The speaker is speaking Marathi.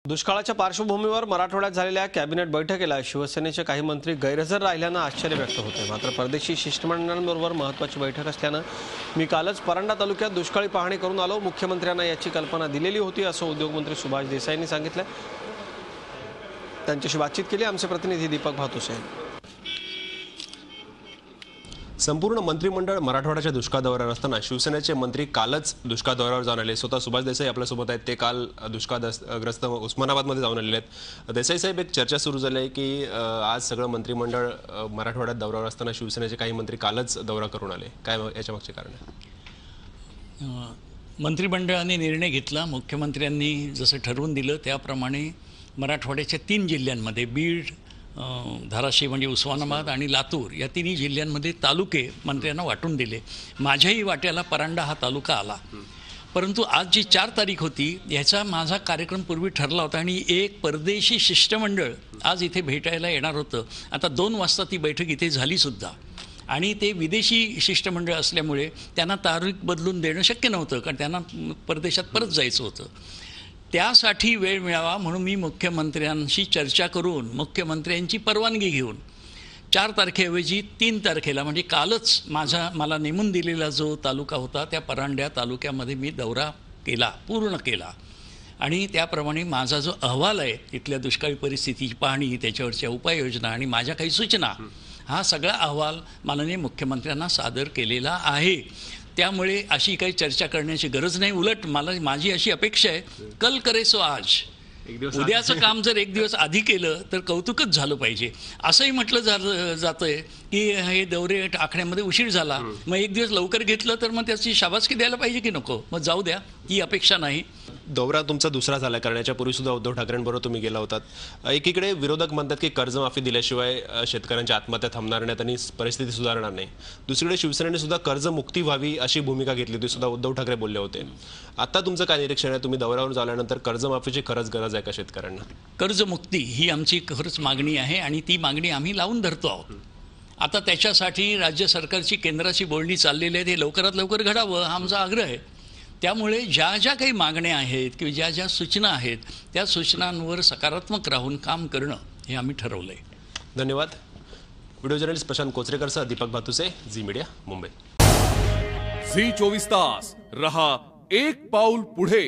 दुष्काळाच्या पार्श्वभूमीवर मराठवाड्यात झालेल्या कॅबिनेट बैठकीला शिवसेनेचे काही मंत्री गैरहजर राहिल्यानं आश्चर्य व्यक्त होते। मात्र परदेशी शिष्टमंडळांबरोबर महत्त्वाची बैठक असल्यानं मी कालच परंडा तालुक्यात दुष्काळी पाहणी करून आलो। मुख्यमंत्र्यांना याची कल्पना दिलेली होती असं उद्योगमंत्री सुभाष देसाईंनी सांगितलं। त्यांच्याशी बातचीत केली आमचे प्रतिनिधी दीपक भातुसे। संपूर्ण मंत्रिमंडळ मराठवाड्याच्या दुष्काळ दौऱ्यावर असताना शिवसेनेचे मंत्री कालच दुष्काळ दौऱ्यावर जाऊन आले। स्वतः सुभाष देसाई आपल्यासोबत आहेत, ते काल दुष्काळग्रस्त उस्मानाबादमध्ये जाऊन आलेले आहेत। देसाई साहेब, एक चर्चा सुरू झाली आहे की आज सगळं मंत्रिमंडळ मराठवाड्यात दौऱ्यावर असताना शिवसेनेचे काही मंत्री कालच दौरा करून आले, काय याच्या मागचे कारण आहे? मंत्रिमंडळाने निर्णय घेतला, मुख्यमंत्र्यांनी जसं ठरवून दिलं त्याप्रमाणे मराठवाड्याच्या 3 जिल्ह्यांमध्ये बीड, धाराशिव म्हणजे उस्मानाबाद आणि लातूर या तिन्ही जिल्ह्यांमध्ये तालुके मंत्र्यांना वाटून दिले। माझ्याही वाट्याला परंडा हा तालुका आला, परंतु आज जी 4 तारीख होती याचा माझा कार्यक्रम पूर्वी ठरला होता आणि एक परदेशी शिष्टमंडळ आज इथे भेटायला येणार होतं। आता 2 वाजता ती बैठक इथे झालीसुद्धा आणि ते विदेशी शिष्टमंडळ असल्यामुळे त्यांना तारीख बदलून देणं शक्य नव्हतं, कारण त्यांना परदेशात परत जायचं होतं। त्यासाठी वेळ मिळावा म्हणून मी मुख्यमंत्र्यांशी चर्चा करून मुख्यमंत्र्यांची परवानगी घेऊन 4 तारखेऐवजी 3 तारखेला म्हणजे कालच मला नेमून दिलेला जो तालुका होता त्या परंड्या तालुक्यामध्ये मी दौरा केला, पूर्ण केला। आणि त्याप्रमाणे माझा जो अहवाल आहे इथल्या दुष्काळी परिस्थितीची पाहणी, त्याच्यावरच्या उपाययोजना आणि माझ्या काही सूचना, हा सगळा अहवाल माननीय मुख्यमंत्र्यांना सादर केलेला आहे। त्यामुळे अशी काही चर्चा करण्याची गरज नाही। उलट माझी अशी अपेक्षा आहे, कल करे सो आज, उद्याचं काम जर 1 दिवस आधी केलं तर कौतुकच झालं पाहिजे। असंही म्हटलं जातंय की हे दौरे आखण्यामध्ये उशीर झाला, मग 1 दिवस लवकर घेतलं तर मग त्याची शाबासकी द्यायला पाहिजे की नको? मग जाऊ द्या, ही अपेक्षा नाही। दौरा तुमचा दुसरा झाला, करण्याच्या पूर्वी सुद्धा उद्धव ठाकरेंबरोबर तुम्ही गेला होतात। एकीकडे विरोधक म्हणतात की कर्जमाफी दिल्याशिवाय शेतकऱ्यांच्या आत्महत्या थांबणार नाहीत आणि परिस्थिती सुधारणार नाही। दुसरीकडे शिवसेनेने सुद्धा कर्जमुक्ती व्हावी अशी भूमिका घेतली होती, सुद्धा उद्धव ठाकरे बोलले होते। आता तुमचं काय निरीक्षण आहे? तुम्ही दौऱ्यावर झाल्यानंतर कर्जमाफीची खरंच गरज आहे का शेतकऱ्यांना? कर्जमुक्ती ही आमची खरंच मागणी आहे आणि ती मागणी आम्ही लावून धरतो आहोत। आता त्याच्यासाठी राज्य सरकारची केंद्राची बोलणी चाललेली आहे, ते लवकरात लवकर घडावं हा आमचा आग्रह आहे। त्यामुळे ज्या काही मागण्या आहेत किंवा ज्या सूचना आहेत त्या सूचनांवर सकारात्मक राहून काम करणं हे आम्ही ठरवलं आहे। धन्यवाद। व्हिडिओ जर्नलिस्ट प्रशांत कोचरेकरसह दीपक भातुसे, झी मीडिया, मुंबई। झी 24 तास रहा एक पाऊल पुढे।